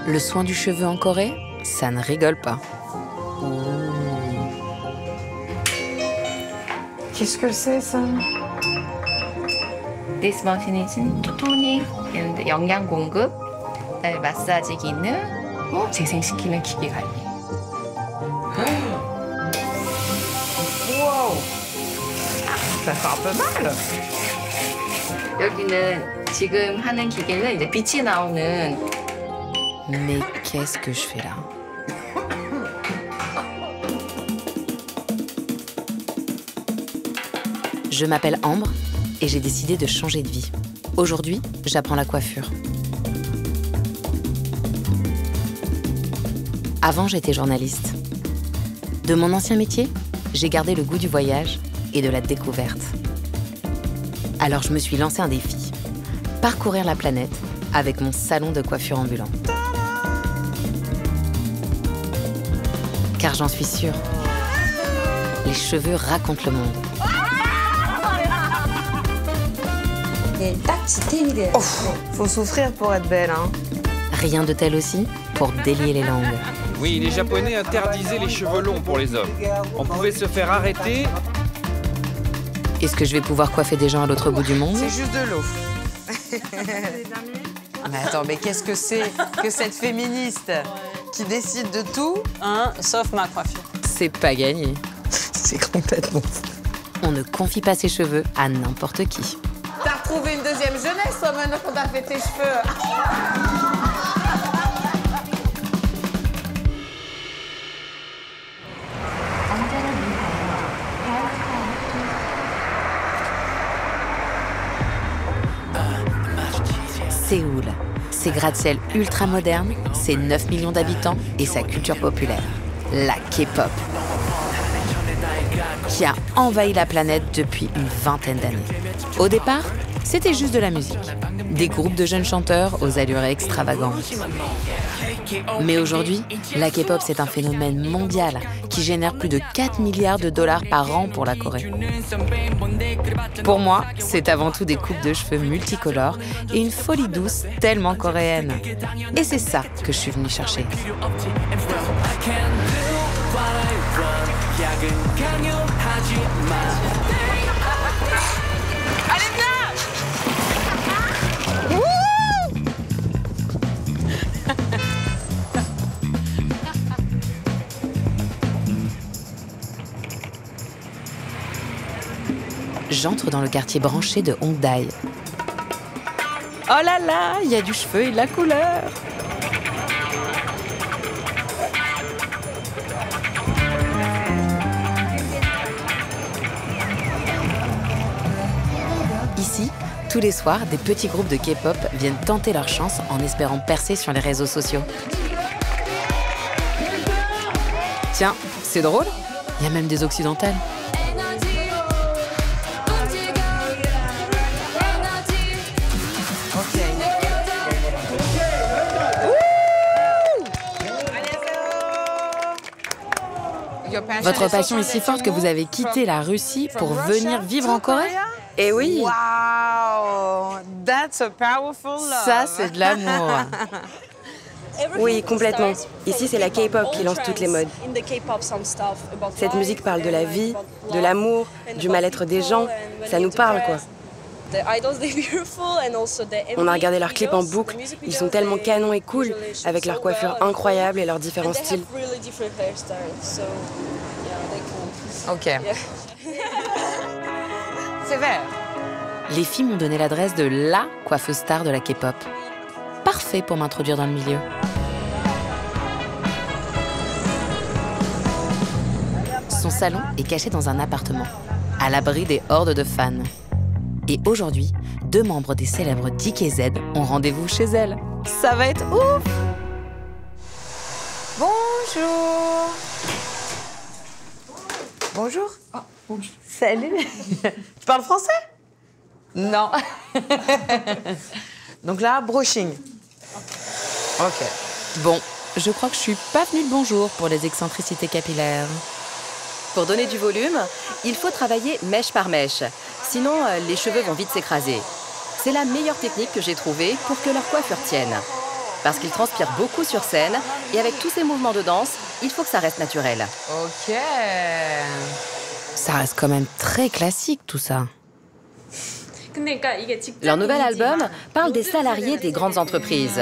Le soin du cheveu en Corée, ça ne rigole pas. Qu'est-ce que c'est ça? This machine 토닉 and 영양 공급, 그다음에 마사지 기능, 재생시키는 기계가 있네요. Wow! Ça fait un peu mal. 여기는 지금 하는 기계는 이제 빛이 나오는. Mais qu'est-ce que je fais là? Je m'appelle Ambre et j'ai décidé de changer de vie. Aujourd'hui, j'apprends la coiffure. Avant, j'étais journaliste. De mon ancien métier, j'ai gardé le goût du voyage et de la découverte. Alors je me suis lancé un défi. Parcourir la planète avec mon salon de coiffure ambulant. Car j'en suis sûre, les cheveux racontent le monde. Oh, faut souffrir pour être belle, hein. Rien de tel aussi pour délier les langues. Oui, les Japonais interdisaient les cheveux longs pour les hommes. On pouvait se faire arrêter. Est-ce que je vais pouvoir coiffer des gens à l'autre bout du monde? C'est juste de l'eau. Mais attends, mais qu'est-ce que c'est que cette féministe qui décide de tout, hein, sauf ma coiffure? C'est pas gagné. C'est complètement fou. On ne confie pas ses cheveux à n'importe qui. T'as retrouvé une deuxième jeunesse, toi, maintenant qu'on t'a fait tes cheveux. Séoul, ses gratte-ciel ultra modernes, ses 9 millions d'habitants et sa culture populaire, la K-pop, qui a envahi la planète depuis une vingtaine d'années. Au départ, c'était juste de la musique, des groupes de jeunes chanteurs aux allures extravagantes. Mais aujourd'hui, la K-pop, c'est un phénomène mondial qui génère plus de 4 milliards de dollars par an pour la Corée. Pour moi, c'est avant tout des coupes de cheveux multicolores et une folie douce tellement coréenne. Et c'est ça que je suis venue chercher. Allez, viens! J'entre dans le quartier branché de Hongdae. Oh là là, il y a du cheveu et de la couleur! Ici, tous les soirs, des petits groupes de K-pop viennent tenter leur chance en espérant percer sur les réseaux sociaux. Tiens, c'est drôle, il y a même des occidentales. Votre passion est si forte que vous avez quitté la Russie pour venir vivre en Corée? Eh oui! Wow! That's a powerful love. Ça, c'est de l'amour. Oui, complètement. Ici, c'est la K-pop qui lance toutes les modes. Cette musique parle de la vie, de l'amour, du mal-être des gens. Ça nous parle, quoi. On a regardé leurs clips en boucle. Ils sont tellement canons et cool, avec leurs coiffures incroyables et leurs différents styles. Ok. C'est vert. Les filles m'ont donné l'adresse de la coiffeuse star de la K-pop. Parfait pour m'introduire dans le milieu. Son salon est caché dans un appartement, à l'abri des hordes de fans. Et aujourd'hui, 2 membres des célèbres DKZ ont rendez-vous chez elle. Ça va être ouf! Bonjour. Bonjour. Oh, bonjour. Salut. Tu parles français? Non. Donc là, brushing. Ok. Bon, je crois que je suis pas venue de bonjour pour les excentricités capillaires. Pour donner du volume, il faut travailler mèche par mèche. Sinon, les cheveux vont vite s'écraser. C'est la meilleure technique que j'ai trouvée pour que leur coiffure tienne. Parce qu'il transpire beaucoup sur scène et avec tous ces mouvements de danse, il faut que ça reste naturel. Ok. Ça reste quand même très classique tout ça. Leur nouvel album parle des salariés des grandes entreprises.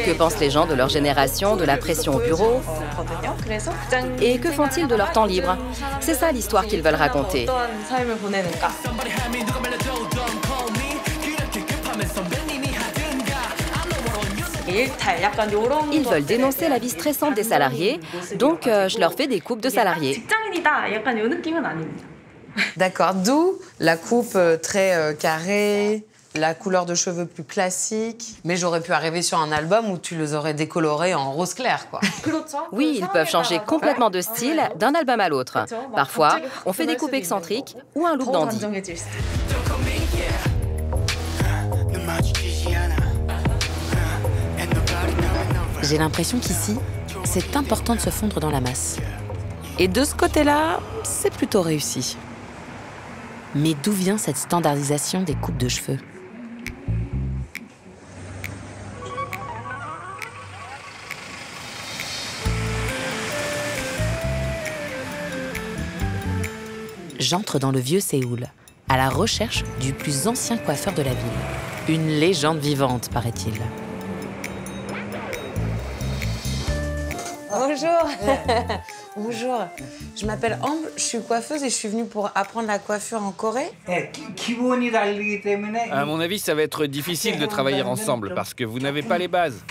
Que pensent les gens de leur génération, de la pression au bureau? Et que font-ils de leur temps libre? C'est ça l'histoire qu'ils veulent raconter. Ils veulent dénoncer la vie stressante des salariés, donc je leur fais des coupes de salariés. D'accord, d'où la coupe très carrée, la couleur de cheveux plus classique. Mais j'aurais pu arriver sur un album où tu les aurais décolorés en rose clair, quoi. Oui, ils peuvent changer complètement de style d'un album à l'autre. Parfois, on fait des coupes excentriques ou un look dandy. J'ai l'impression qu'ici, c'est important de se fondre dans la masse. Et de ce côté-là, c'est plutôt réussi. Mais d'où vient cette standardisation des coupes de cheveux? J'entre dans le vieux Séoul, à la recherche du plus ancien coiffeur de la ville. Une légende vivante, paraît-il. Bonjour. Bonjour. Je m'appelle Ambre, je suis coiffeuse et je suis venue pour apprendre la coiffure en Corée. À mon avis, ça va être difficile de travailler ensemble parce que vous n'avez pas les bases.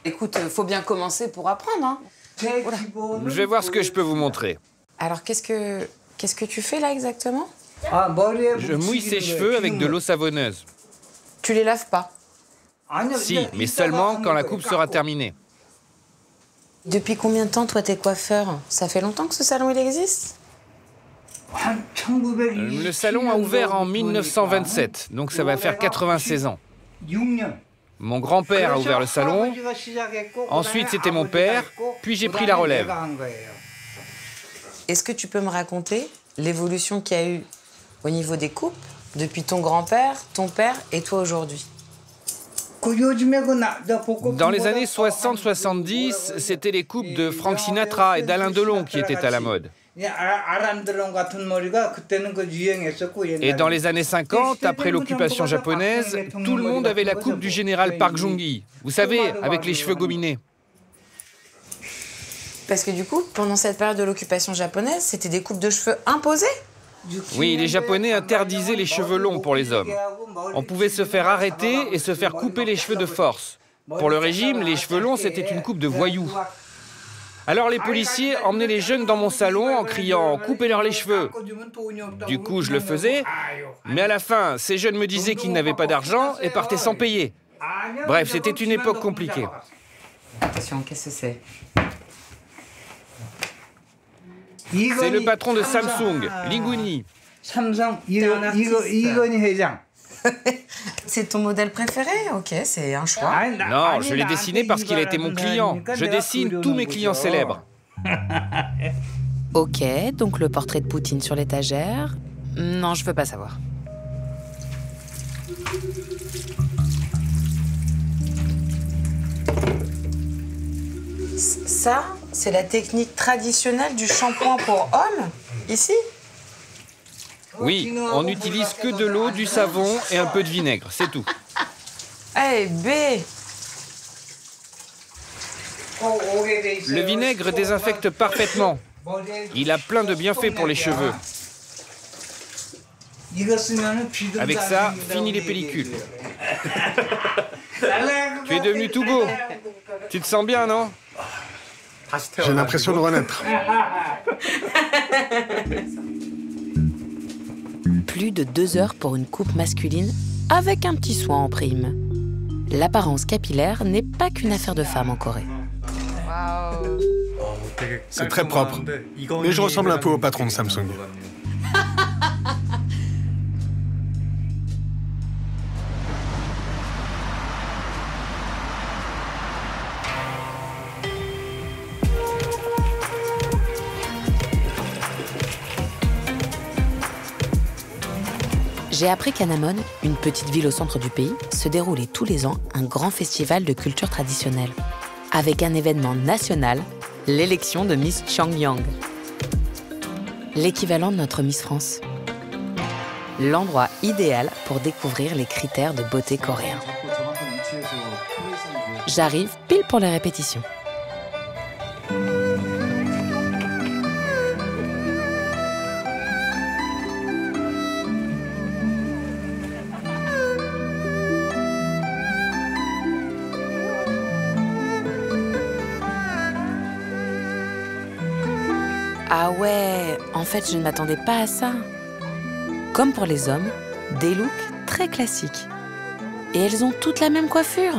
Écoute, faut bien commencer pour apprendre, hein. Je vais voir ce que je peux vous montrer. Alors, qu'est-ce que tu fais là exactement? Je mouille ses cheveux avec de l'eau savonneuse. Tu les laves pas? Si, mais seulement quand la coupe sera terminée. Depuis combien de temps, toi, t'es coiffeur? Ça fait longtemps que ce salon, il existe? Le salon a ouvert en 1927, donc ça va faire 96 ans. Mon grand-père a ouvert le salon, ensuite c'était mon père, puis j'ai pris la relève. Est-ce que tu peux me raconter l'évolution qu'il y a eu au niveau des coupes depuis ton grand-père, ton père et toi aujourd'hui? Dans les années 60-70, c'était les coupes de Frank Sinatra et d'Alain Delon qui étaient à la mode. Et dans les années 50, après l'occupation japonaise, tout le monde avait la coupe du général Park Jong-gi. Vous savez, avec les cheveux gominés. Parce que du coup, pendant cette période de l'occupation japonaise, c'était des coupes de cheveux imposées? Oui, les Japonais interdisaient les cheveux longs pour les hommes. On pouvait se faire arrêter et se faire couper les cheveux de force. Pour le régime, les cheveux longs, c'était une coupe de voyous. Alors les policiers emmenaient les jeunes dans mon salon en criant « Coupez-leur les cheveux !» Du coup, je le faisais, mais à la fin, ces jeunes me disaient qu'ils n'avaient pas d'argent et partaient sans payer. Bref, c'était une époque compliquée. Attention, qu'est-ce que c'est? C'est le patron de Samsung, Lee Gun-hee. C'est ton modèle préféré? Ok, c'est un choix. Non, je l'ai dessiné parce qu'il a été mon client. Je dessine tous mes clients célèbres. Ok, donc le portrait de Poutine sur l'étagère. Non, je veux pas savoir. Ça, c'est la technique traditionnelle du shampoing pour hommes, ici? Oui, on n'utilise que de l'eau, du savon et un peu de vinaigre, c'est tout. Eh, B! Le vinaigre désinfecte parfaitement. Il a plein de bienfaits pour les cheveux. Avec ça, fini les pellicules. Tu es devenu tout beau. Tu te sens bien, non? J'ai l'impression de renaître. Plus de 2 heures pour une coupe masculine, avec un petit soin en prime. L'apparence capillaire n'est pas qu'une affaire de femme en Corée. C'est très propre. Mais je ressemble un peu au patron de Samsung. J'ai appris qu'à Namon, une petite ville au centre du pays, se déroulait tous les ans un grand festival de culture traditionnelle, avec un événement national, l'élection de Miss Changyang. L'équivalent de notre Miss France. L'endroit idéal pour découvrir les critères de beauté coréens. J'arrive pile pour les répétitions. Ah ouais, en fait, je ne m'attendais pas à ça. Comme pour les hommes, des looks très classiques. Et elles ont toutes la même coiffure.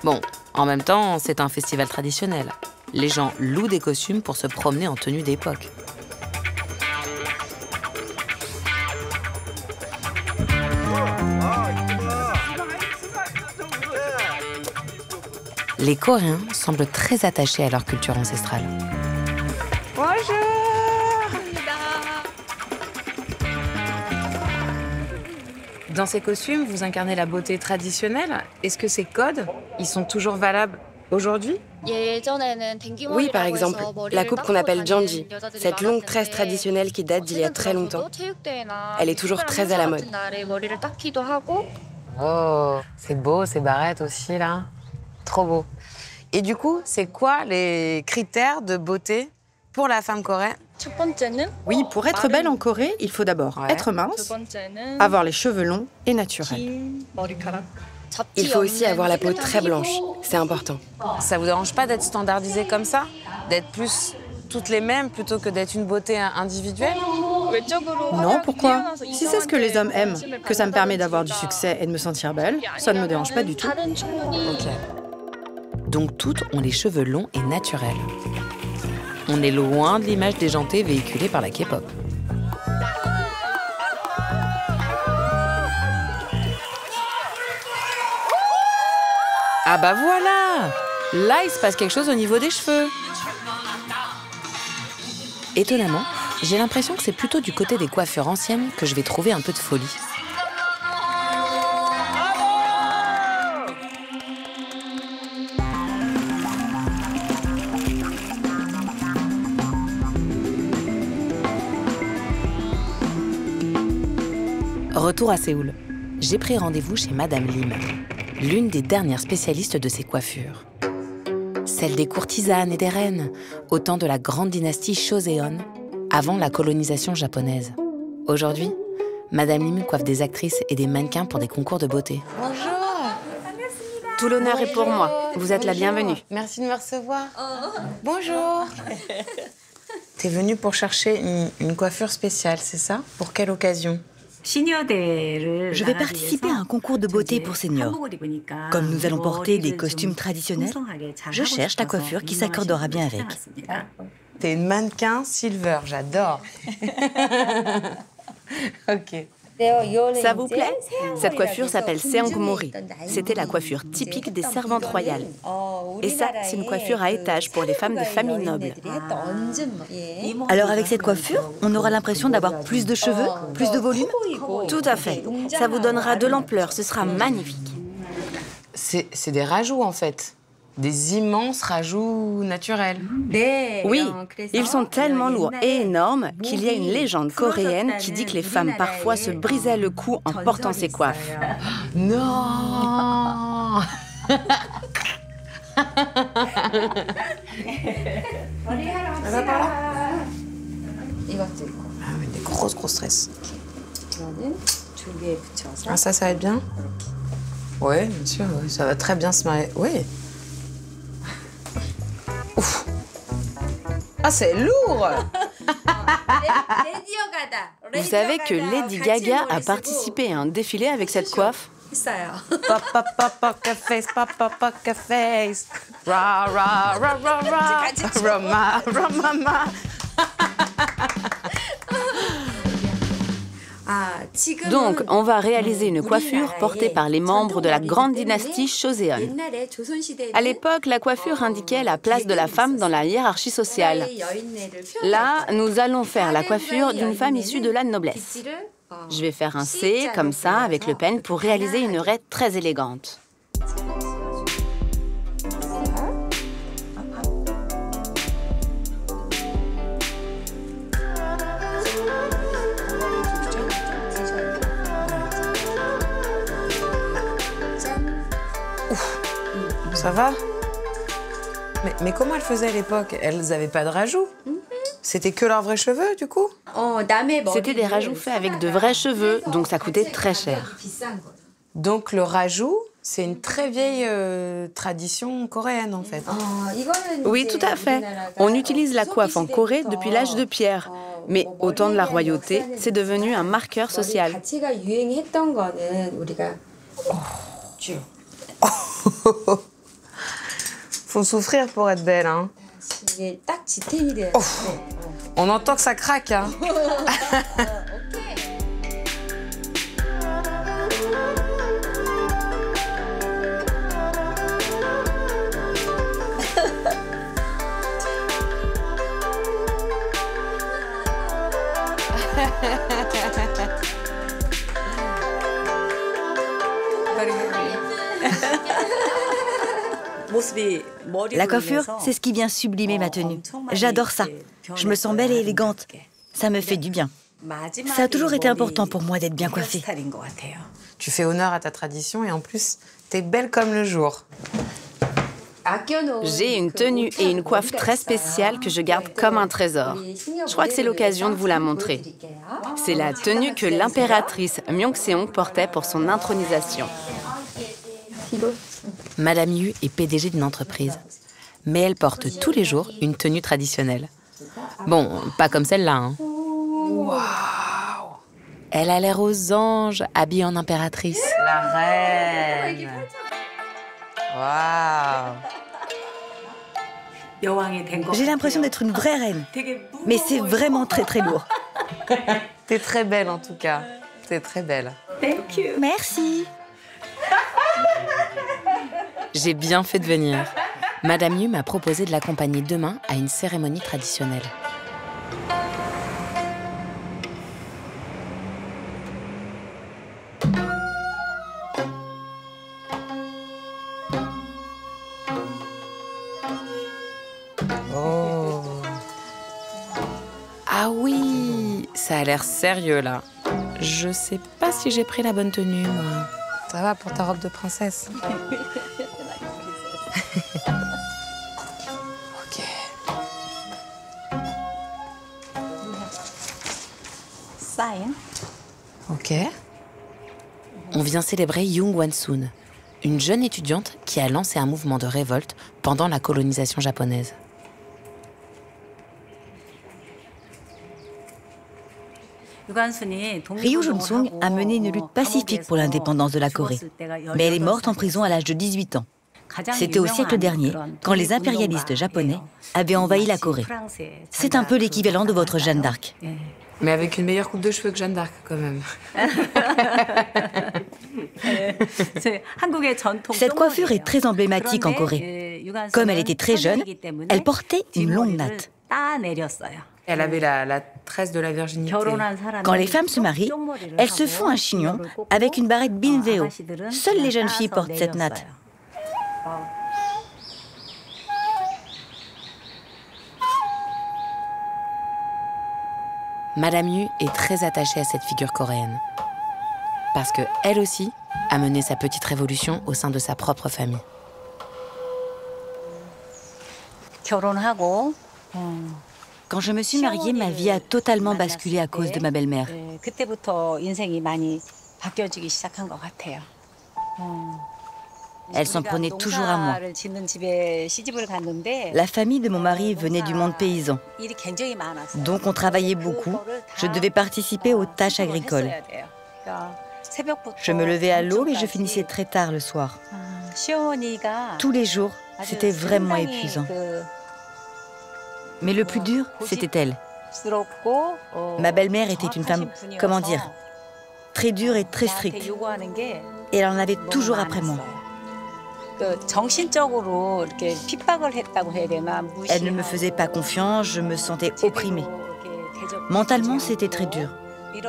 Bon, en même temps, c'est un festival traditionnel. Les gens louent des costumes pour se promener en tenue d'époque. Les Coréens semblent très attachés à leur culture ancestrale. Bonjour! Dans ces costumes, vous incarnez la beauté traditionnelle. Est-ce que ces codes, ils sont toujours valables aujourd'hui? Oui, par exemple, la coupe qu'on appelle Janji, cette longue tresse traditionnelle qui date d'il y a très longtemps. Elle est toujours très à la mode. Oh, c'est beau, ces barrettes aussi, là. Trop beau. Et du coup, c'est quoi les critères de beauté pour la femme coréenne? Oui, pour être belle en Corée, il faut d'abord être mince, avoir les cheveux longs et naturels. Il faut aussi avoir la peau très blanche, c'est important. Ça vous dérange pas d'être standardisé comme ça? D'être plus toutes les mêmes plutôt que d'être une beauté individuelle? Non, pourquoi? Si c'est ce que les hommes aiment, que ça me permet d'avoir du succès et de me sentir belle, ça ne me dérange pas du tout. Ok. Donc toutes ont les cheveux longs et naturels. On est loin de l'image déjantée véhiculée par la K-pop. Ah bah voilà! Là, il se passe quelque chose au niveau des cheveux. Étonnamment, j'ai l'impression que c'est plutôt du côté des coiffures anciennes que je vais trouver un peu de folie. Retour à Séoul. J'ai pris rendez-vous chez Madame Lim, l'une des dernières spécialistes de ces coiffures. Celle des courtisanes et des reines, au temps de la grande dynastie Joseon, avant la colonisation japonaise. Aujourd'hui, Madame Lim coiffe des actrices et des mannequins pour des concours de beauté. Bonjour! Tout l'honneur est pour moi. Vous êtes la bienvenue. Merci de me recevoir. Bonjour! T'es venue pour chercher une coiffure spéciale, c'est ça? Pour quelle occasion? Je vais participer à un concours de beauté pour seniors. Comme nous allons porter des costumes traditionnels, je cherche la coiffure qui s'accordera bien avec. T'es une mannequin silver, j'adore. Ok. Ça vous plaît? Cette coiffure s'appelle Seongmori. C'était la coiffure typique des servantes royales. Et ça, c'est une coiffure à étages pour les femmes des familles nobles. Alors avec cette coiffure, on aura l'impression d'avoir plus de cheveux, plus de volume? Tout à fait. Ça vous donnera de l'ampleur, ce sera magnifique. C'est des rajouts, en fait. Des immenses rajouts naturels. Oui, ils sont tellement lourds et énormes qu'il y a une légende coréenne qui dit que les femmes parfois se brisaient le cou en portant ces coiffes. Non. Ah oui, des grosses tresses. Ah, ça va être bien? Oui, bien sûr, ouais, ça va très bien se marier. Oui. Ouf. Ah, c'est lourd. Vous savez que Lady Gaga a participé à un défilé avec cette coiffe? Papa, poker face, papa, poker face. Ra, ra, ra, ra, ra. Rama, Donc, on va réaliser une coiffure portée par les membres de la grande dynastie Joseon. À l'époque, la coiffure indiquait la place de la femme dans la hiérarchie sociale. Là, nous allons faire la coiffure d'une femme issue de la noblesse. Je vais faire un C, comme ça, avec le peigne, pour réaliser une raie très élégante. Ça va? Mais comment elles faisaient à l'époque? Elles n'avaient pas de rajouts? C'était que leurs vrais cheveux, du coup? C'était des rajouts faits avec de vrais cheveux, donc ça coûtait très cher. Donc le rajout, c'est une très vieille tradition coréenne, en fait. Oui, tout à fait. On utilise la coiffe en Corée depuis l'âge de pierre. Mais au temps de la royauté, c'est devenu un marqueur social. Faut souffrir pour être belle, hein. Oh, on entend que ça craque, hein. La coiffure, c'est ce qui vient sublimer ma tenue. J'adore ça. Je me sens belle et élégante. Ça me fait du bien. Ça a toujours été important pour moi d'être bien coiffée. Tu fais honneur à ta tradition et en plus, t'es belle comme le jour. J'ai une tenue et une coiffe très spéciale que je garde comme un trésor. Je crois que c'est l'occasion de vous la montrer. C'est la tenue que l'impératrice Myeongseong portait pour son intronisation. Madame Yu est PDG d'une entreprise, mais elle porte tous les jours une tenue traditionnelle. Bon, pas comme celle-là, hein. Waouh! Elle a l'air aux anges, habillée en impératrice. La reine! Waouh! J'ai l'impression d'être une vraie reine. Mais c'est vraiment très très lourd. T'es très belle en tout cas. T'es très belle. Merci. J'ai bien fait de venir. Madame Yu m'a proposé de l'accompagner demain à une cérémonie traditionnelle. Oh. Ah oui, ça a l'air sérieux là. Je sais pas si j'ai pris la bonne tenue, moi. Ça va pour ta robe de princesse. Ok. Ok. On vient célébrer Young Wan-soon, une jeune étudiante qui a lancé un mouvement de révolte pendant la colonisation japonaise. Ryu Jong-sung a mené une lutte pacifique pour l'indépendance de la Corée. Mais elle est morte en prison à l'âge de 18 ans. C'était au siècle dernier, quand les impérialistes japonais avaient envahi la Corée. C'est un peu l'équivalent de votre Jeanne d'Arc. Mais avec une meilleure coupe de cheveux que Jeanne d'Arc, quand même. Cette coiffure est très emblématique en Corée. Comme elle était très jeune, elle portait une longue natte. Elle avait la tresse de la virginité. Quand les femmes se marient, elles se font un chignon avec une barrette binveo. Seules les jeunes filles portent cette natte. Madame Yu est très attachée à cette figure coréenne. Parce que elle aussi a mené sa petite révolution au sein de sa propre famille. Quand je me suis mariée, ma vie a totalement basculé à cause de ma belle-mère. Elle s'en prenait toujours à moi. La famille de mon mari venait du monde paysan. Donc on travaillait beaucoup. Je devais participer aux tâches agricoles. Je me levais à l'aube et je finissais très tard le soir. Tous les jours, c'était vraiment épuisant. Mais le plus dur, c'était elle. Ma belle-mère était une femme, comment dire, très dure et très stricte. Et elle en avait toujours après moi. Elle ne me faisait pas confiance, je me sentais opprimée. Mentalement, c'était très dur.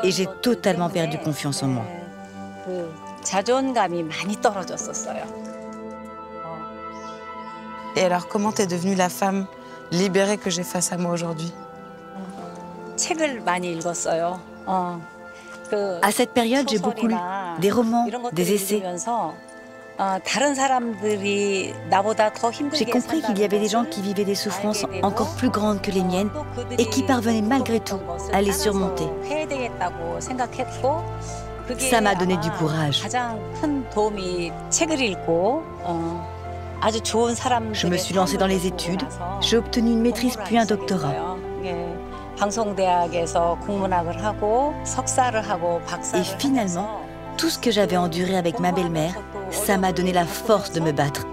Et j'ai totalement perdu confiance en moi. Et alors, comment t'es devenue la femme libérée que j'ai face à moi aujourd'hui? À cette période, j'ai beaucoup lu des romans, des essais. J'ai compris qu'il y avait des gens qui vivaient des souffrances encore plus grandes que les miennes et qui parvenaient malgré tout à les surmonter. Ça m'a donné du courage. Je me suis lancée dans les études, j'ai obtenu une maîtrise puis un doctorat. Et finalement, tout ce que j'avais enduré avec ma belle-mère, ça m'a donné la force de me battre.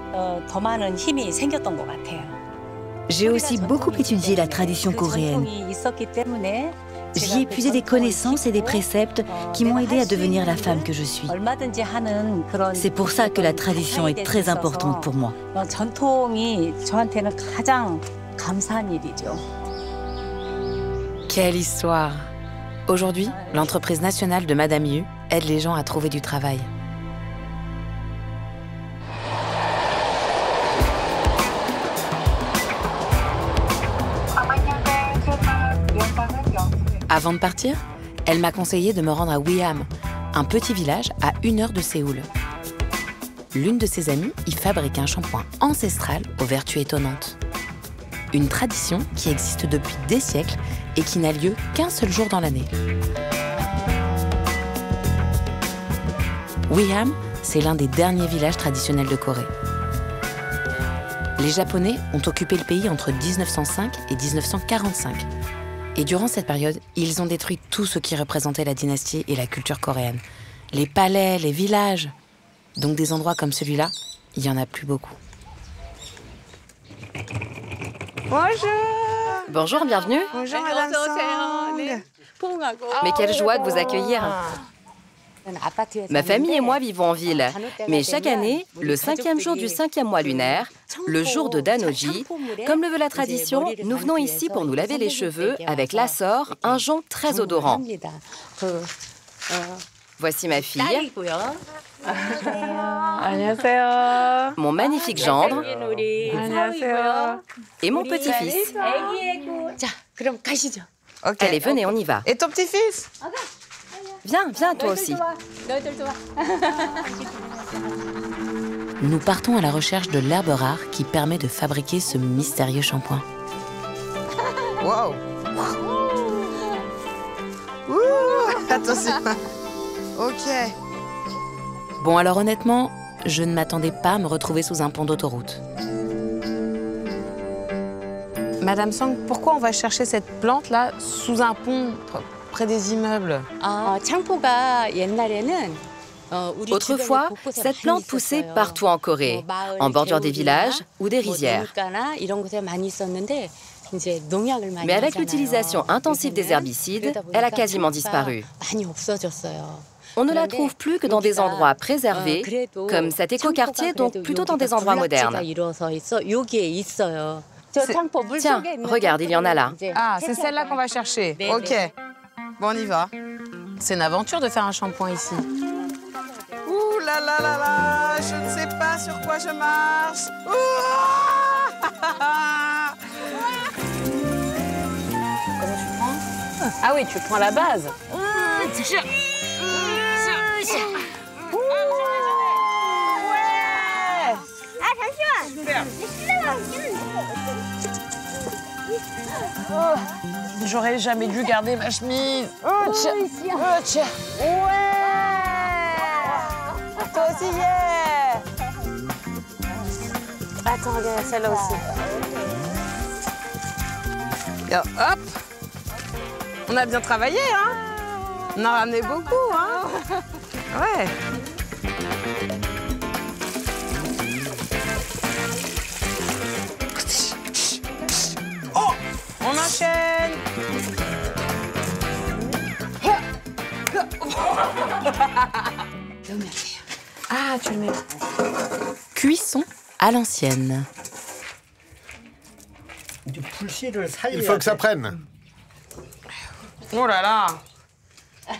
J'ai aussi beaucoup étudié la tradition coréenne. J'y ai puisé des connaissances et des préceptes qui m'ont aidé à devenir la femme que je suis. C'est pour ça que la tradition est très importante pour moi. Quelle histoire! Aujourd'hui, l'entreprise nationale de Madame Yu aide les gens à trouver du travail. Avant de partir, elle m'a conseillé de me rendre à Wiam, un petit village à 1 heure de Séoul. L'une de ses amies y fabrique un shampoing ancestral aux vertus étonnantes. Une tradition qui existe depuis des siècles et qui n'a lieu qu'un seul jour dans l'année. Wiam, c'est l'un des derniers villages traditionnels de Corée. Les Japonais ont occupé le pays entre 1905 et 1945. Et durant cette période, ils ont détruit tout ce qui représentait la dynastie et la culture coréenne. Les palais, les villages. Donc des endroits comme celui-là, il n'y en a plus beaucoup. Bonjour! Bonjour, bienvenue. Bonjour, Madame Song. Mais quelle joie de vous accueillir. Ma famille et moi vivons en ville, mais chaque année, le 5e jour du 5e mois lunaire, le jour de Danoji, comme le veut la tradition, nous venons ici pour nous laver les cheveux avec l'assor, un jonc très odorant. Voici ma fille, mon magnifique gendre et mon petit-fils. Ok. Allez, venez, on y va. Et ton petit-fils? Viens, viens, toi aussi. Nous partons à la recherche de l'herbe rare qui permet de fabriquer ce mystérieux shampoing. Wow! Attention. Ok. Bon, alors honnêtement, je ne m'attendais pas à me retrouver sous un pont d'autoroute. Madame Song, pourquoi on va chercher cette plante-là sous un pont près des immeubles? Autrefois, cette plante poussait partout en Corée, en bordure des villages ou des rizières. Mais avec l'utilisation intensive des herbicides, elle a quasiment disparu. On ne la trouve plus que dans des endroits préservés, comme cet écoquartier, donc plutôt dans des endroits modernes. Tiens, regarde, il y en a là. Ah, c'est celle-là qu'on va chercher. Ok. Bon, on y va. C'est une aventure de faire un shampoing ici. Ouh là là là là, je ne sais pas sur quoi je marche. Comment tu prends? Ah oui, tu prends la base. Oh, j'aurais jamais dû garder ma chemise. Oh, tiens. Oh, tiens. Ouais. Toi aussi, yeah. Attends, regarde, celle-là aussi. Et hop. On a bien travaillé, hein. On a ramené beaucoup, hein. Ouais. On enchaîne. Ah, tu le mets. Cuisson à l'ancienne. Il faut que ça prenne. Oh là là. Ah.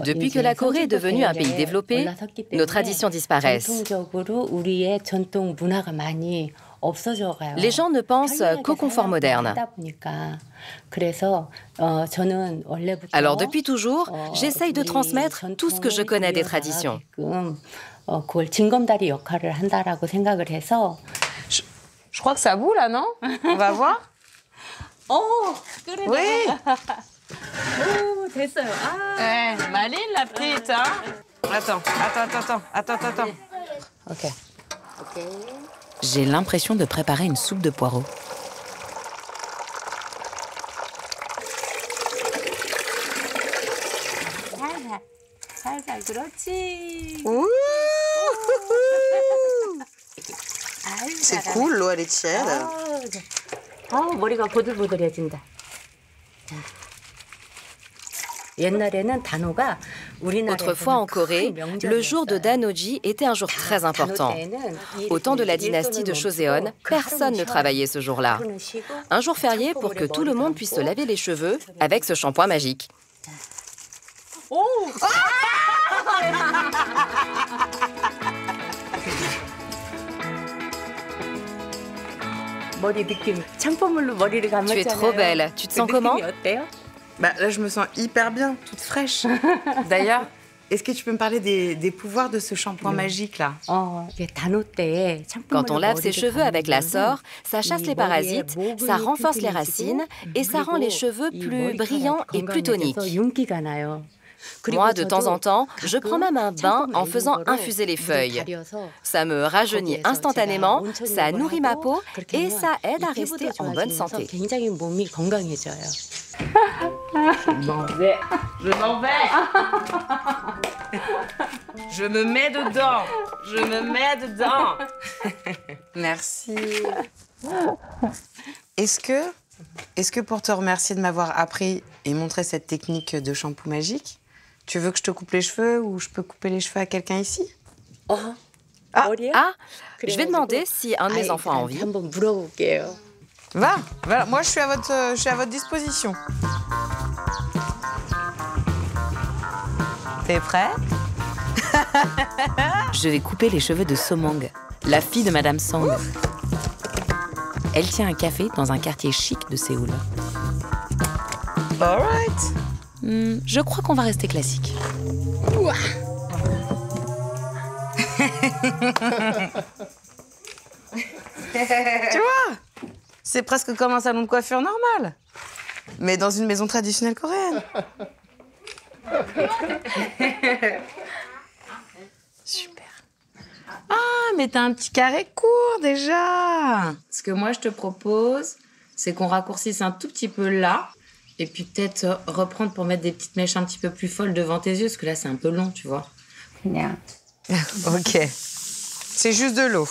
Depuis que la Corée est devenue un pays développé, nos traditions disparaissent. Les gens ne pensent qu'au confort moderne. Alors depuis toujours, j'essaye de transmettre tout ce que je connais des traditions. Je crois que ça bout là, non? On va voir. Oui. Maline la petite, hein? Attends. Ok. J'ai l'impression de préparer une soupe de poireaux. Ouh. C'est cool, l'eau elle est tiède. Autrefois en Corée, le jour de Danoji était un jour très important. Au temps de la dynastie de Joseon, personne ne travaillait ce jour-là. Un jour férié pour que tout le monde puisse se laver les cheveux avec ce shampoing magique. Tu es trop belle. Tu te sens comment? Bah, là, je me sens hyper bien, toute fraîche. D'ailleurs, est-ce que tu peux me parler des pouvoirs de ce shampoing magique là? Quand on lave ses cheveux avec la sor, ça chasse les parasites, ça renforce les racines et ça rend les cheveux plus brillants et plus toniques. Moi, de temps en temps, je prends même un bain en faisant infuser les feuilles. Ça me rajeunit instantanément, ça nourrit ma peau et ça aide à rester en bonne santé. Je m'en vais. Je me mets dedans. Merci. Est-ce que pour te remercier de m'avoir appris et montré cette technique de shampoo magique, tu veux que je te coupe les cheveux ou je peux couper les cheveux à quelqu'un ici? Je vais demander si un de mes enfants a envie. Va, moi je suis à votre disposition. T'es prêt? Je vais couper les cheveux de Somang, la fille de Madame Sang. Elle tient un café dans un quartier chic de Séoul. All right. Je crois qu'on va rester classique. Tu vois? C'est presque comme un salon de coiffure normal. Mais dans une maison traditionnelle coréenne. Super. Ah, mais t'as un petit carré court déjà. Ce que moi je te propose, c'est qu'on raccourcisse un tout petit peu là. Et puis peut-être reprendre pour mettre des petites mèches un petit peu plus folles devant tes yeux, parce que là c'est un peu long, tu vois. Ok. C'est juste de l'eau.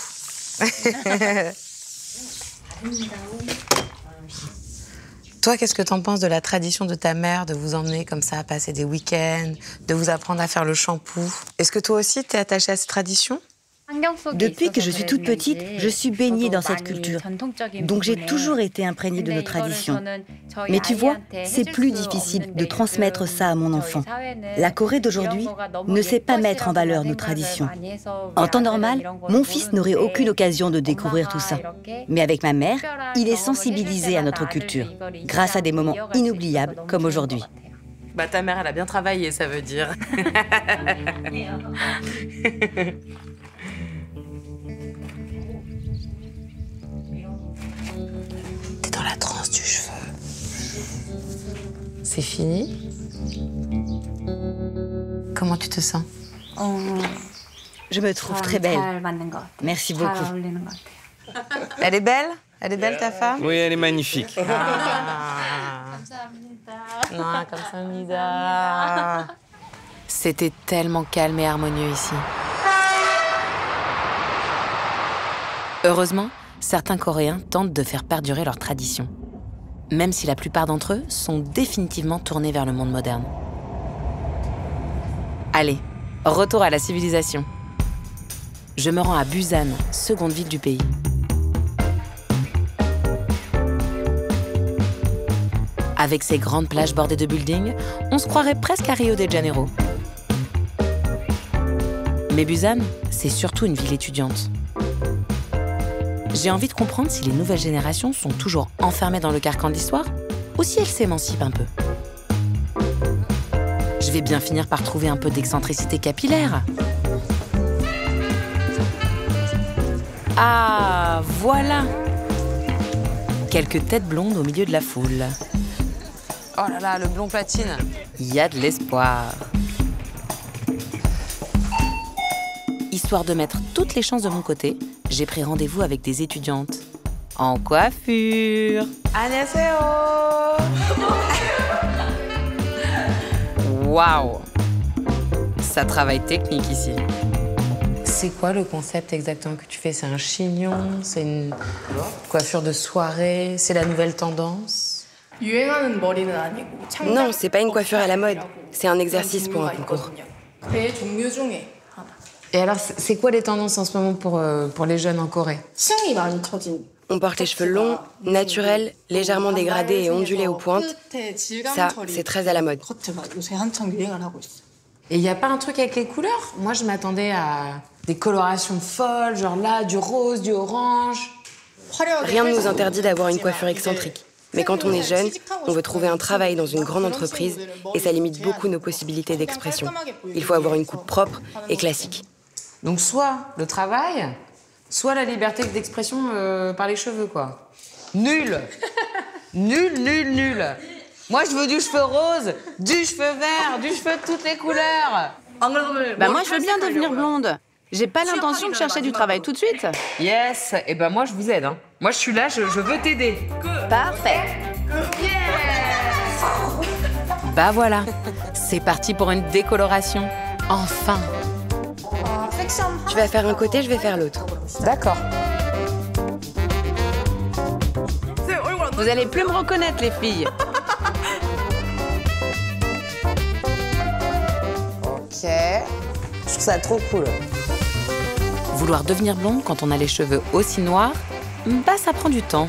Toi, qu'est-ce que t'en penses de la tradition de ta mère de vous emmener comme ça, passer des week-ends, de vous apprendre à faire le shampoo? Est-ce que toi aussi t'es attachée à cette tradition? Depuis que je suis toute petite, je suis baignée dans cette culture. Donc j'ai toujours été imprégnée de nos traditions. Mais tu vois, c'est plus difficile de transmettre ça à mon enfant. La Corée d'aujourd'hui ne sait pas mettre en valeur nos traditions. En temps normal, mon fils n'aurait aucune occasion de découvrir tout ça. Mais avec ma mère, il est sensibilisé à notre culture, grâce à des moments inoubliables comme aujourd'hui. Bah ta mère, elle a bien travaillé, ça veut dire. T'es dans la transe du cheveu. C'est fini? Comment tu te sens? Je me trouve très belle. Merci beaucoup. Elle est belle? Elle est belle, ta femme? Oui, elle est magnifique. Non, comme ça, Mida. C'était tellement calme et harmonieux ici. Heureusement, certains Coréens tentent de faire perdurer leur tradition, même si la plupart d'entre eux sont définitivement tournés vers le monde moderne. Allez, retour à la civilisation. Je me rends à Busan, seconde ville du pays. Avec ses grandes plages bordées de buildings, on se croirait presque à Rio de Janeiro. Mais Busan, c'est surtout une ville étudiante. J'ai envie de comprendre si les nouvelles générations sont toujours enfermées dans le carcan de l'histoire ou si elles s'émancipent un peu. Je vais bien finir par trouver un peu d'excentricité capillaire. Ah, voilà! Quelques têtes blondes au milieu de la foule. Oh là là, le blond platine. Il y a de l'espoir. Histoire de mettre toutes les chances de mon côté, j'ai pris rendez-vous avec des étudiantes en coiffure. 안녕하세요. Waouh! Ça travaille technique ici. C'est quoi le concept exactement que tu fais? C'est un chignon? C'est une coiffure de soirée? C'est la nouvelle tendance? Non, c'est pas une coiffure à la mode. C'est un exercice pour un concours. Et alors, c'est quoi les tendances en ce moment pour les jeunes en Corée? On porte les cheveux longs, naturels, légèrement dégradés et ondulés aux pointes. Ça, c'est très à la mode. Et il n'y a pas un truc avec les couleurs? Moi, je m'attendais à des colorations folles, genre là, du rose, du orange. Rien ne nous interdit d'avoir une coiffure excentrique. Mais quand on est jeune, on veut trouver un travail dans une grande entreprise et ça limite beaucoup nos possibilités d'expression. Il faut avoir une coupe propre et classique. Donc soit le travail, soit la liberté d'expression par les cheveux, quoi. Nul. Nul, nul, nul. Moi, je veux du cheveu rose, du cheveu vert, du cheveu de toutes les couleurs. Bah moi, je veux bien devenir blonde. J'ai pas l'intention de chercher du travail tout de suite. Yes, et ben moi, je vous aide. Hein. Moi, je suis là, je veux t'aider. Parfait. Bah voilà, c'est parti pour une décoloration. Enfin! Tu vas faire un côté, je vais faire l'autre. D'accord. Vous allez plus me reconnaître, les filles. Ok. Je trouve ça trop cool. Vouloir devenir blonde quand on a les cheveux aussi noirs, bah ça prend du temps.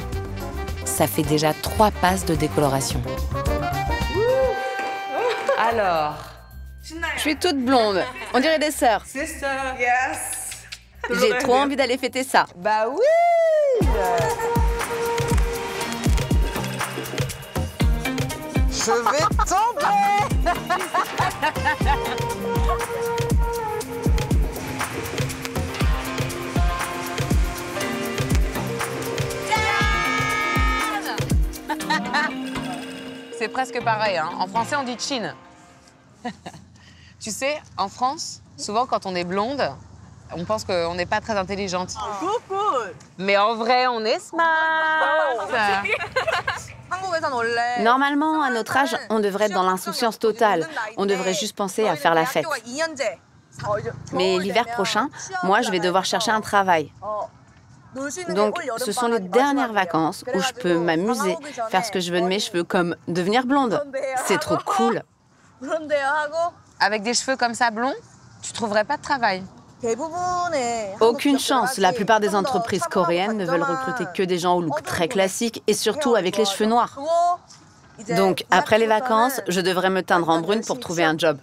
Ça fait déjà 3 passes de décoloration. Alors, Je suis toute blonde. On dirait des sœurs. J'ai trop envie d'aller fêter ça. bah oui. Je vais tomber. C'est presque pareil, hein. En français, on dit chin. Tu sais, en France, souvent, quand on est blonde, on pense qu'on n'est pas très intelligente. Mais en vrai, on est smart. Normalement, à notre âge, on devrait être dans l'insouciance totale. On devrait juste penser à faire la fête. Mais l'hiver prochain, moi, je vais devoir chercher un travail. Donc, ce sont les dernières vacances où je peux m'amuser, faire ce que je veux de mes cheveux, comme devenir blonde. C'est trop cool. Avec des cheveux comme ça blonds, tu trouverais pas de travail. Aucune chance. La plupart des entreprises coréennes ne veulent recruter que des gens au look très classique et surtout avec les cheveux noirs. Donc, après les vacances, je devrais me teindre en brune pour trouver un job.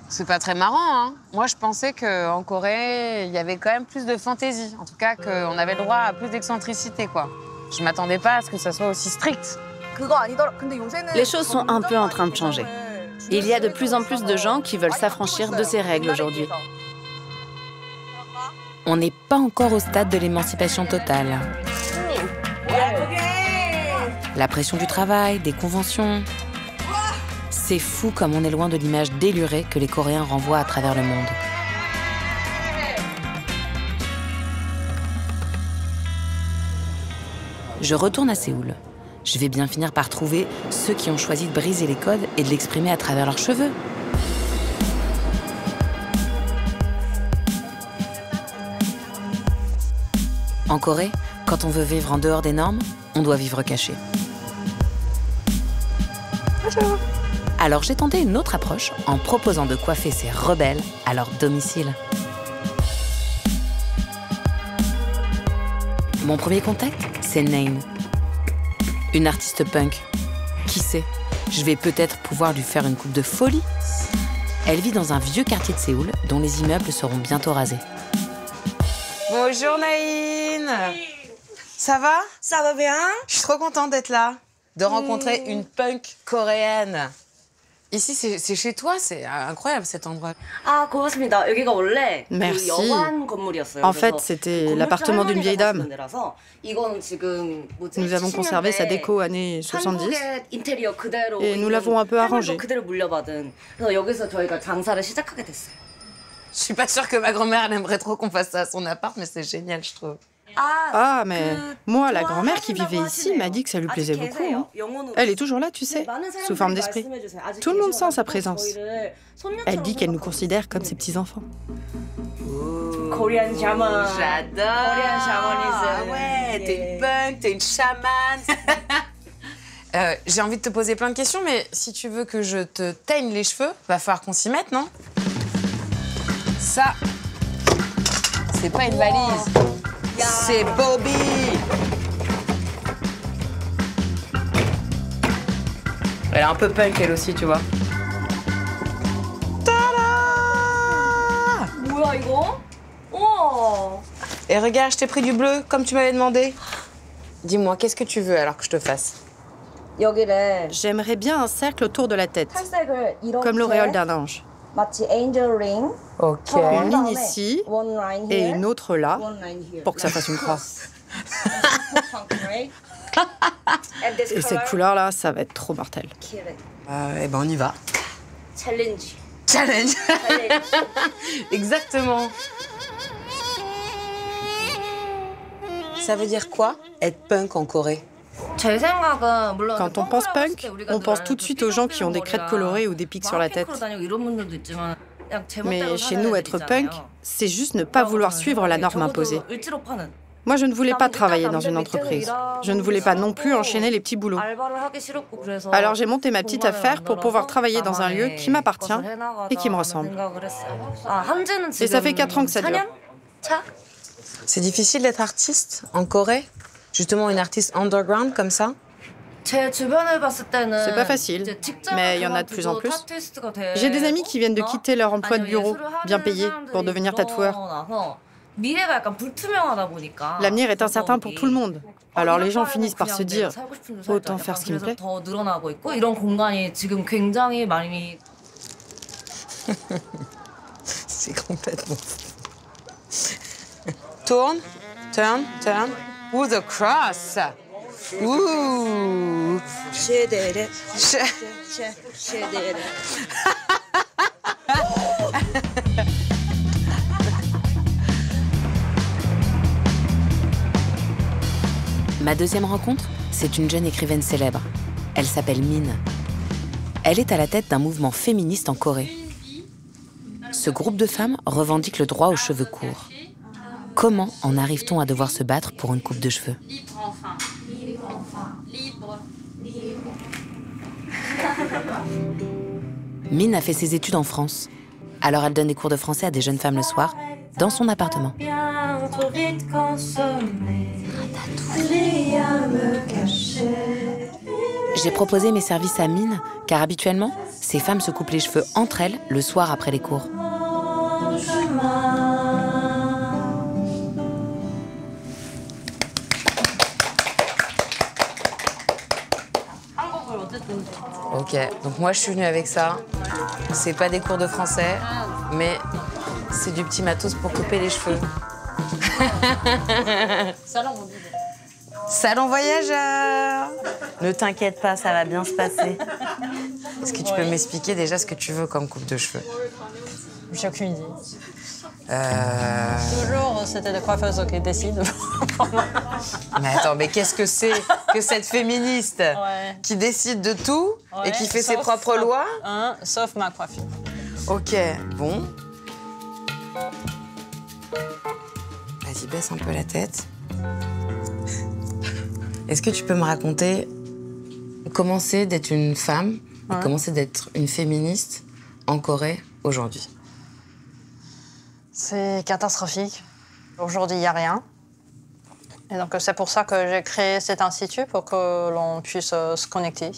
C'est pas très marrant, hein. Moi, je pensais qu'en Corée, il y avait quand même plus de fantaisie. En tout cas, qu'on avait le droit à plus d'excentricité, quoi. Je m'attendais pas à ce que ça soit aussi strict. Les choses sont un peu en train de changer. Il y a de plus en plus de gens qui veulent s'affranchir de ces règles aujourd'hui. On n'est pas encore au stade de l'émancipation totale. La pression du travail, des conventions. C'est fou comme on est loin de l'image délurée que les Coréens renvoient à travers le monde. Je retourne à Séoul. Je vais bien finir par trouver ceux qui ont choisi de briser les codes et de l'exprimer à travers leurs cheveux. En Corée, quand on veut vivre en dehors des normes, on doit vivre caché. Alors j'ai tenté une autre approche en proposant de coiffer ces rebelles à leur domicile. Mon premier contact, c'est Nain, une artiste punk. Qui sait, je vais peut-être pouvoir lui faire une coupe de folie. Elle vit dans un vieux quartier de Séoul dont les immeubles seront bientôt rasés. Bonjour Naïn. Ça va? Ça va bien? Je suis trop contente d'être là, de rencontrer une punk coréenne. Ici, c'est chez toi, c'est incroyable cet endroit. 아, 고맙습니다. 여기가 원래 Merci. 그 여관 건물이었어요. En fait, c'était l'appartement d'une vieille dame. 이거는 지금 뭐지? Nous avons conservé sa déco années 70 한국의 인테리어 그대로 et nous l'avons un peu arrangée. 그대로 물려받은. 그래서 여기서 저희가 장사를 시작하게 됐어요. Je suis pas sûre que ma grand-mère elle aimerait trop qu'on fasse ça à son appart, mais c'est génial, je trouve. Ah, mais moi, la grand-mère qui vivait ici m'a dit que ça lui plaisait beaucoup. Hein. Elle est toujours là, tu sais, sous forme d'esprit. Tout le monde sent sa présence. Elle dit qu'elle nous considère comme ses petits-enfants. Korean shaman. J'adore. Korean shamanism. Ah ouais, t'es une punk, t'es une chamane. J'ai envie de te poser plein de questions, mais si tu veux que je te teigne les cheveux, va falloir qu'on s'y mette, non? Ça, c'est pas une valise. C'est Bobby. Elle est un peu punk, elle aussi, tu vois. Tada! 뭐야 이거? 우와. Et regarde, je t'ai pris du bleu, comme tu m'avais demandé. Dis-moi, qu'est-ce que tu veux alors que je te fasse? 여기를 J'aimerais bien un cercle autour de la tête, 탈색을 이렇게 comme l'auréole d'un ange. 마치 angel ring. Ok. Une ligne ici One line et here. une autre là, One line here. pour que ça fasse une croix. And this Et cette color, couleur-là, ça va être trop mortel. kill it. Eh ben, on y va. Challenge. Challenge. Challenge. Exactement. Ça veut dire quoi, être punk en Corée? 제 생각은 물론 Quand on pense punk, on pense tout de suite aux gens qui ont des crêtes colorées ou des pics sur la tête. Mais chez nous, être punk, c'est juste ne pas vouloir suivre la norme imposée. Moi, je ne voulais pas travailler dans une entreprise. Je ne voulais pas non plus enchaîner les petits boulots. Alors j'ai monté ma petite affaire pour pouvoir travailler dans un lieu qui m'appartient et qui me ressemble. Et ça fait 4 ans que ça dure. C'est difficile d'être artiste en Corée? Justement, une artiste underground comme ça? C'est pas facile, mais il y en a de plus en plus. J'ai des amis qui viennent de quitter leur emploi de bureau, bien payé, pour devenir tatoueurs. L'avenir est incertain pour tout le monde. Alors les gens finissent par se dire « autant faire ce qui me plaît ». C'est complètement fou. Tourne, turn, turn. Ooh, the cross. Ooh. Ma deuxième rencontre, c'est une jeune écrivaine célèbre. Elle s'appelle Min. Elle est à la tête d'un mouvement féministe en Corée. Ce groupe de femmes revendique le droit aux cheveux courts. Comment en arrive-t-on à devoir se battre pour une coupe de cheveux? Min a fait ses études en France. Alors elle donne des cours de français à des jeunes femmes le soir, dans son appartement. J'ai proposé mes services à Min, car habituellement, ces femmes se coupent les cheveux entre elles le soir après les cours. Ok, donc moi je suis venue avec ça. C'est pas des cours de français, mais c'est du petit matos pour couper les cheveux. Salon voyageur. Ne t'inquiète pas, ça va bien se passer. Est-ce que tu peux m'expliquer déjà ce que tu veux comme coupe de cheveux? J'ai aucune idée. Toujours, c'était la coiffeuse qui décide. Mais attends, mais qu'est-ce que c'est que cette féministe qui décide de tout et qui fait ses propres lois? Sauf ma coiffure. Ok, bon. Vas-y, baisse un peu la tête. Est-ce que tu peux me raconter comment c'est d'être une femme, et comment c'est d'être une féministe en Corée aujourd'hui? C'est catastrophique. Aujourd'hui, il n'y a rien. Et donc, c'est pour ça que j'ai créé cet institut, pour que l'on puisse se connecter.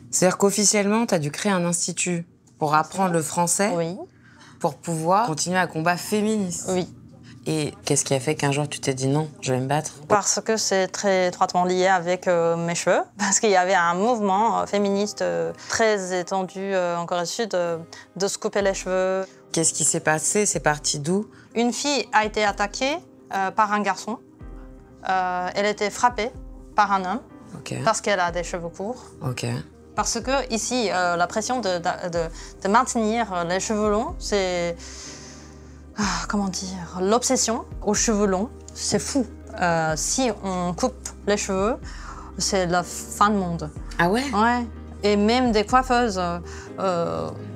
C'est-à-dire qu'officiellement, tu as dû créer un institut pour apprendre le français, oui, pour pouvoir continuer un combat féministe. Oui. Et qu'est-ce qui a fait qu'un jour tu t'es dit non, je vais me battre? Parce que c'est très étroitement lié avec mes cheveux. Parce qu'il y avait un mouvement féministe très étendu en Corée du Sud de se couper les cheveux. Qu'est-ce qui s'est passé? C'est parti d'où? Une fille a été attaquée par un garçon. Elle était frappée par un homme parce qu'elle a des cheveux courts. Parce que ici, la pression de maintenir les cheveux longs, c'est... comment dire? L'obsession aux cheveux longs, c'est fou. Si on coupe les cheveux, c'est la fin du monde. Ah ouais? Ouais. Et même des coiffeuses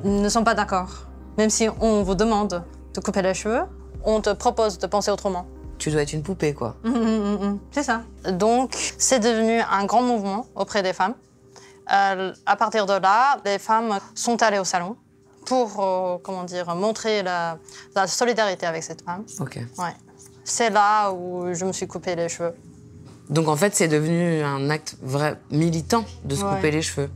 ne sont pas d'accord. Même si on vous demande de couper les cheveux, on te propose de penser autrement. Tu dois être une poupée, quoi. C'est ça. Donc, c'est devenu un grand mouvement auprès des femmes. À partir de là, les femmes sont allées au salon pour, comment dire, montrer la solidarité avec cette femme. Ouais. C'est là où je me suis coupé les cheveux. Donc, en fait, c'est devenu un acte vrai militant de se couper les cheveux.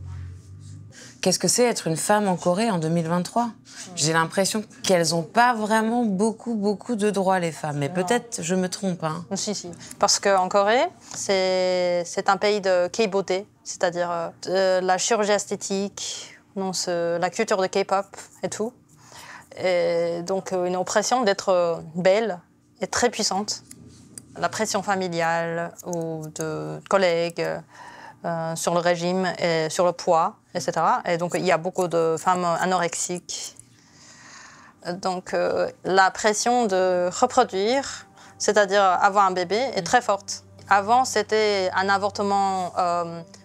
Qu'est-ce que c'est être une femme en Corée en 2023? J'ai l'impression qu'elles n'ont pas vraiment beaucoup de droits, les femmes. Mais peut-être je me trompe. Hein. Si. Parce qu'en Corée, c'est un pays de K-beauté, c'est-à-dire de la chirurgie esthétique, la culture de K-pop et tout. Et donc une oppression d'être belle et très puissante. La pression familiale ou de collègues sur le régime et sur le poids, etc. Et donc, il y a beaucoup de femmes anorexiques. Donc, la pression de reproduire, c'est-à-dire avoir un bébé, est très forte. Avant, c'était un avortement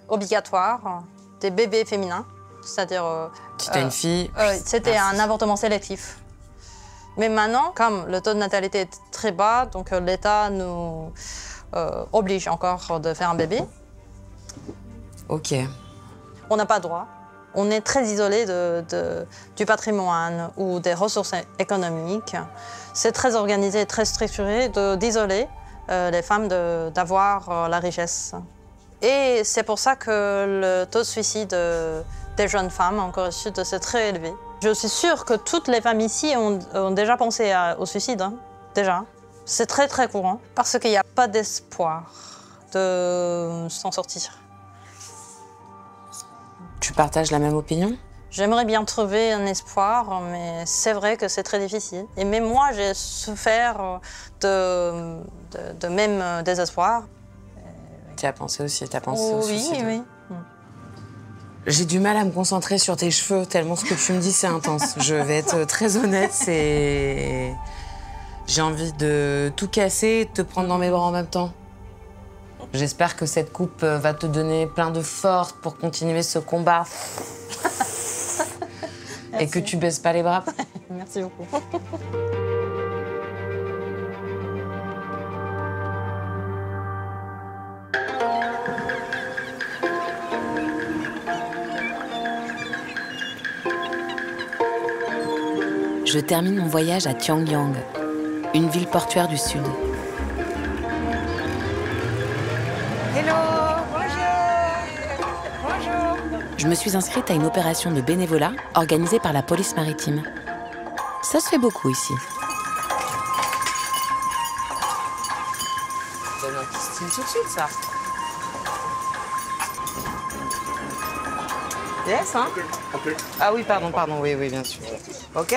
obligatoire des bébés féminins, c'est-à-dire... si t'as une fille... c'était un avortement sélectif. Mais maintenant, comme le taux de natalité est très bas, donc l'État nous oblige encore de faire un bébé. On n'a pas droit. On est très isolé du patrimoine ou des ressources économiques. C'est très organisé et très structuré d'isoler les femmes d'avoir la richesse. Et c'est pour ça que le taux de suicide des jeunes femmes en Corée du Sud, c'est très élevé. Je suis sûre que toutes les femmes ici ont déjà pensé au suicide, hein, déjà. C'est très très courant, parce qu'il n'y a pas d'espoir de s'en sortir. Tu partages la même opinion? J'aimerais bien trouver un espoir, mais c'est vrai que c'est très difficile. Et même moi, j'ai souffert de même désespoir. Tu as pensé aussi, au suicide? Oui. J'ai du mal à me concentrer sur tes cheveux, tellement ce que tu me dis, c'est intense. Je vais être très honnête, c'est... J'ai envie de tout casser et de te prendre dans mes bras en même temps. J'espère que cette coupe va te donner plein de force pour continuer ce combat. Et que tu baisses pas les bras. Merci beaucoup. Je termine mon voyage à Pyongyang, une ville portuaire du Sud. Je me suis inscrite à une opération de bénévolat organisée par la police maritime. Ça se fait beaucoup ici. Ça donne un petit style tout de suite, ça. Yes, hein? Ah oui, pardon, oui, bien sûr. OK?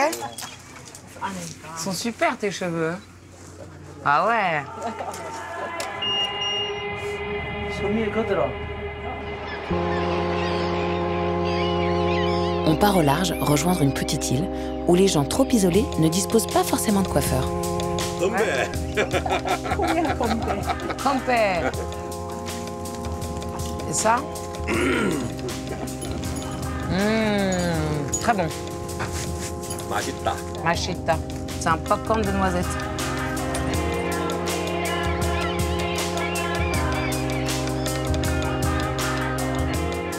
Ils sont super, tes cheveux. Ah ouais. On part au large rejoindre une petite île où les gens trop isolés ne disposent pas forcément de coiffeur. Compère. Et ça? Très bon. Machita. C'est un popcorn de noisettes.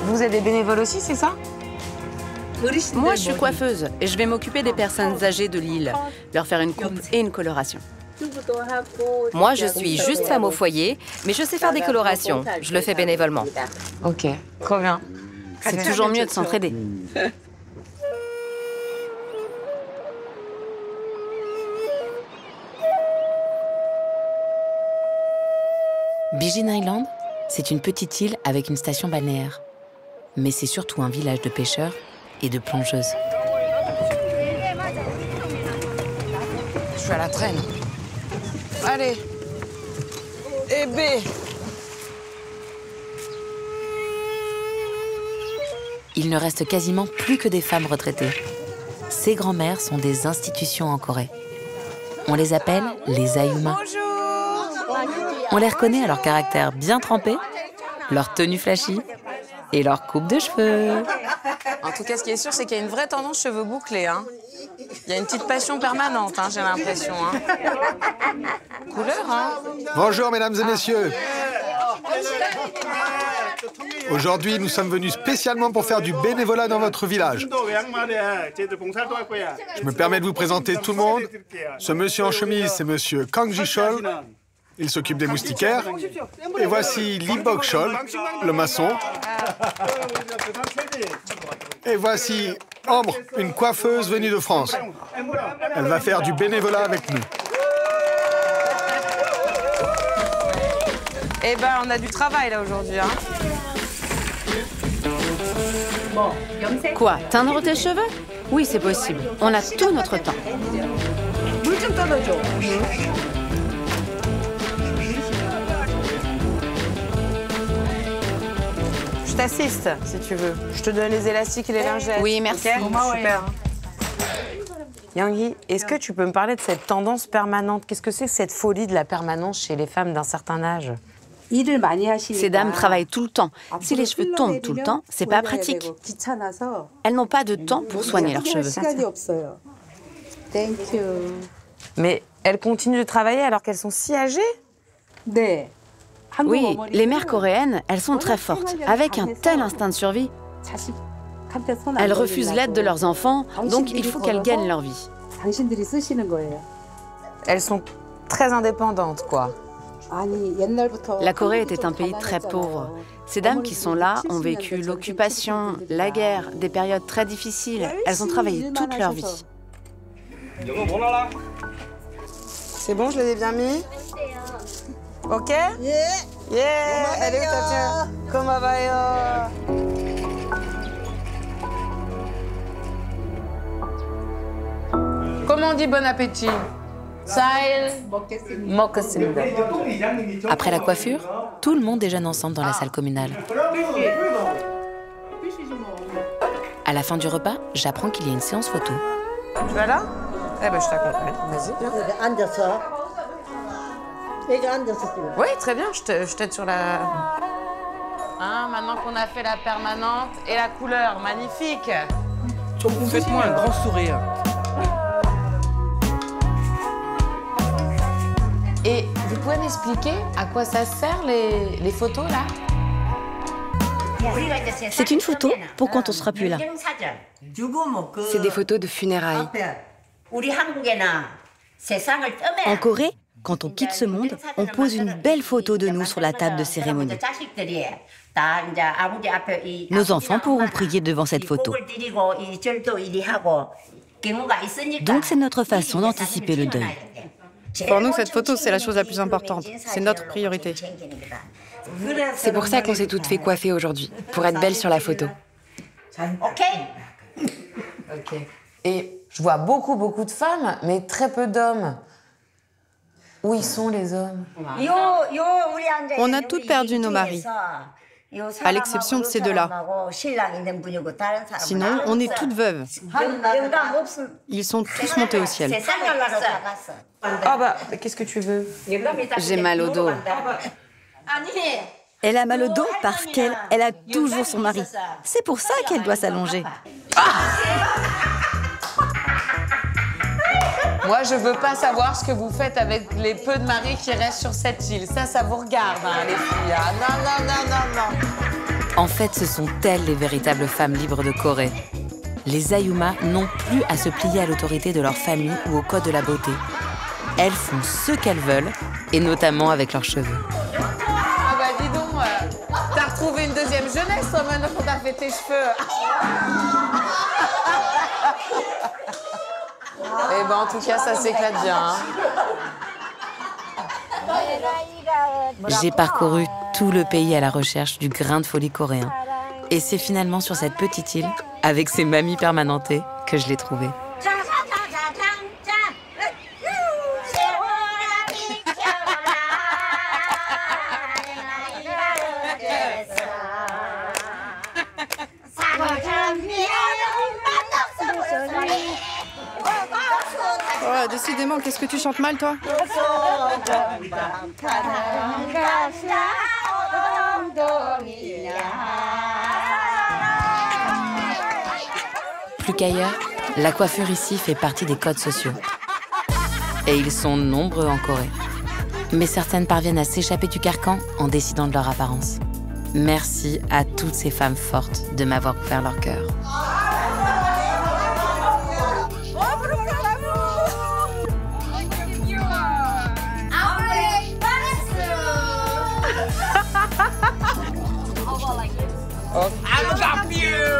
Vous êtes des bénévoles aussi, c'est ça? Moi, je suis coiffeuse et je vais m'occuper des personnes âgées de l'île, leur faire une coupe et une coloration. Moi, je suis juste femme au foyer, mais je sais faire des colorations. Je le fais bénévolement. Ok, trop bien. C'est toujours mieux de s'entraider. Bijin Island, c'est une petite île avec une station balnéaire. Mais c'est surtout un village de pêcheurs et de plongeuses. Je suis à la traîne. Allez. Et B. Il ne reste quasiment plus que des femmes retraitées. Ces grands-mères sont des institutions en Corée. On les appelle les Ayuma. On les reconnaît à leur caractère bien trempé, leur tenue flashy et leur coupe de cheveux. En tout cas, ce qui est sûr, c'est qu'il y a une vraie tendance cheveux bouclés. Hein. Il y a une petite passion permanente, hein, j'ai l'impression. Hein. Couleur, hein. Bonjour, mesdames et messieurs. Aujourd'hui, nous sommes venus spécialement pour faire du bénévolat dans votre village. Je me permets de vous présenter tout le monde. Ce monsieur en chemise, c'est monsieur Kang Ji-chol. Il s'occupe des moustiquaires. Et voici Lee Bok-chol, le maçon. Et voici Ambre, une coiffeuse venue de France. Elle va faire du bénévolat avec nous. Eh ben, on a du travail là aujourd'hui. Hein. Quoi, teindre tes cheveux? Oui, c'est possible. On a tout notre temps. Je t'assiste, si tu veux. Je te donne les élastiques et les lingettes. Oui, merci. Okay, super. Yang-hee, est-ce que tu peux me parler de cette tendance permanente? Qu'est-ce que c'est cette folie de la permanence chez les femmes d'un certain âge? Ces dames travaillent tout le temps. Si les cheveux tombent tout le temps, c'est pas pratique. Elles n'ont pas de temps pour soigner leurs cheveux. Mais elles continuent de travailler alors qu'elles sont si âgées? Oui, les mères coréennes, elles sont très fortes, avec un tel instinct de survie. Elles refusent l'aide de leurs enfants, donc il faut qu'elles gagnent leur vie. Elles sont très indépendantes, quoi. La Corée était un pays très pauvre. Ces dames qui sont là ont vécu l'occupation, la guerre, des périodes très difficiles. Elles ont travaillé toute leur vie. C'est bon, je les ai bien mis? Ok? Yeah! Elle est où ta tienne? Comment va yo? Comment on dit bon appétit? Sail Mokkasinda. Après la coiffure, tout le monde déjeune ensemble dans la salle communale. À la fin du repas, j'apprends qu'il y a une séance photo. Tu vas là? Eh ben, je t'accompagne. Vas-y, viens. Oui, très bien, je t'aide sur la... Hein, maintenant qu'on a fait la permanente et la couleur, magnifique. Faites-moi un grand sourire. Et vous pouvez m'expliquer à quoi ça sert les photos, là? C'est une photo pour quand on sera plus là. C'est des photos de funérailles. En Corée, quand on quitte ce monde, on pose une belle photo de nous sur la table de cérémonie. Nos enfants pourront prier devant cette photo. Donc c'est notre façon d'anticiper le deuil. Pour nous, cette photo, c'est la chose la plus importante. C'est notre priorité. C'est pour ça qu'on s'est toutes fait coiffer aujourd'hui, pour être belles sur la photo. Ok. Et je vois beaucoup de femmes, mais très peu d'hommes. Où ils sont, les hommes? On a toutes perdu nos maris, à l'exception de ces deux-là. Sinon, on est toutes veuves. Ils sont tous montés au ciel. Ah bah, qu'est-ce que tu veux? J'ai mal au dos. Elle a mal au dos parce qu'elle a toujours son mari. C'est pour ça qu'elle doit s'allonger. Moi, je veux pas savoir ce que vous faites avec les peu de maris qui restent sur cette île. Ça vous regarde, hein, les filles. Ah, non. En fait, ce sont elles les véritables femmes libres de Corée. Les Ayuma n'ont plus à se plier à l'autorité de leur famille ou au code de la beauté. Elles font ce qu'elles veulent, et notamment avec leurs cheveux. Ah bah dis donc, t'as retrouvé une deuxième jeunesse, toi, maintenant qu'on t'a fait tes cheveux. Eh ben en tout cas, ça s'éclate bien. Hein. J'ai parcouru tout le pays à la recherche du grain de folie coréen. Et c'est finalement sur cette petite île, avec ses mamies permanentées, que je l'ai trouvé. Oh, décidément, qu'est-ce que tu chantes mal, toi? Plus qu'ailleurs, la coiffure ici fait partie des codes sociaux. Et ils sont nombreux en Corée. Mais certaines parviennent à s'échapper du carcan en décidant de leur apparence. Merci à toutes ces femmes fortes de m'avoir ouvert leur cœur. I love you!